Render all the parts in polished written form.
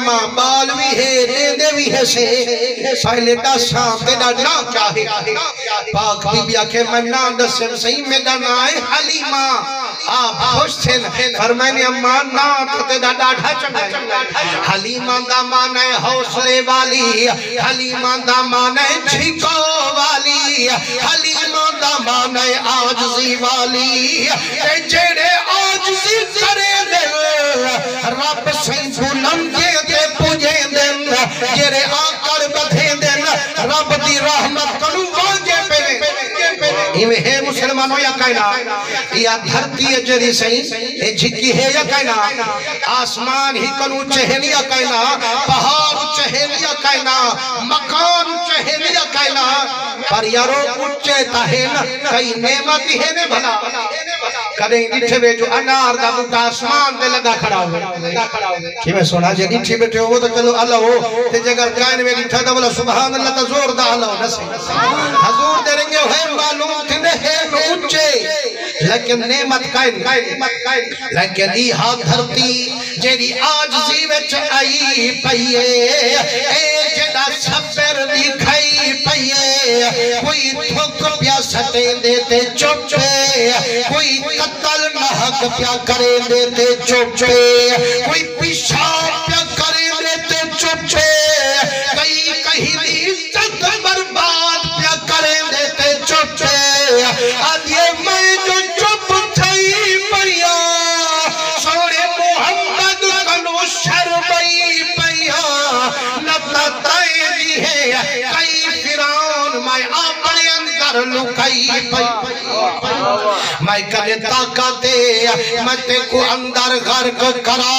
اماں بالوی ہے دیندے بھی ہے سے پہلے دا شام دے دا نام چاہے پاک بی بی آکھے میں نام دسم صحیح میں دا نائے حلیمہ آپ خوش تھے فرمائنی اماں نام تے دا ڈاڑھا چنگا حلیمہ دا مانے حوصلے والی حلیمہ دا مانے جھکو والی حلیمہ دا مانے آجزی والی تے جیڑے آجزی کرے دل رب سے بلندے تے پوجے دن جیڑے آکر بدھے دن رب دی رحمت کنو واجے پہ ایویں ہے مسلمانوں یا کائنا یا دھرتی ہے جری سہیں اے جھکی ہے یا کائنا آسمان ہی کنو چہل یا کائنا پہاڑ چہل یا کائنا مکان چہل یا کائنا پر یارو اچھے تاہین کئی نعمت ہی ہے نے بھلا کدیں ڈٹھے بے جو انار دا بوٹا آسمان دے لگا کھڑا ہوئے کہ میں سونا جے ڈٹھے بیٹھے ہو تو چلو اللہ ہو تے جگر کائن میں ڈٹھا دا بولا سبحان اللہ تا زور دا اللہ ہو نسی حضور دے رنگے ہوئے معلوم تھے ہے اونچے لیکن نعمت کائن لیکن ای ہاں دھرتی جیری آجزی وچ آئی پئیے اے جدا سفر دکھائی پئیے کوئی تھوک پیا سٹے دیتے چپ پہ کوئی قتل نحق پیا کرے دیتے چپ پہ کوئی پیشاب پیا کرے دیتے چپ پہ کہیں عزت برباد پیا کرے دیتے چپ پہ آدھے میں جو چپ تھئی پیا سوڑے محمد کنو شرمئی پیا نتا تائے دی ہے کئی فرعون میں آپنے اندر لکائی پیا میں کنے طاقتے میں تے کو اندر غرق کرا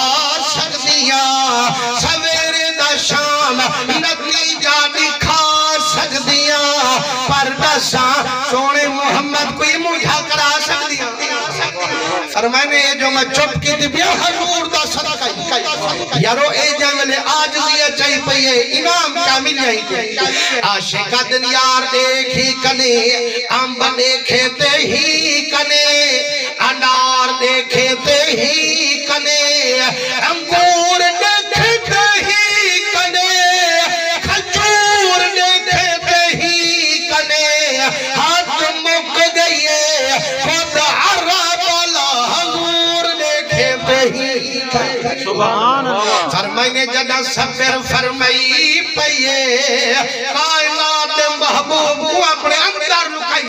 سکدیاں سویرے دا شام نتیجہ دکھا سکدیاں پر دساں سونے محمد کوئی مجھا کرا سکدیاں فرمائنے جو میں چپ کی دی بیا حضور دا صدقہ یارو اے جنگلے آج دیا چاہی پئیے انعام کیا مل جائی تے عاشقہ دن یار دیکھی کنے امب دیکھتے ہی کنے انار دیکھتے ہی کنے انگور دیکھتے ہی کنے کھجور دیکھتے ہی کنے ہاتھ مک گئیے خود عرب والا حضور دیکھتے ہی کنے فرمائنے جدا سفر فرمائی پئیے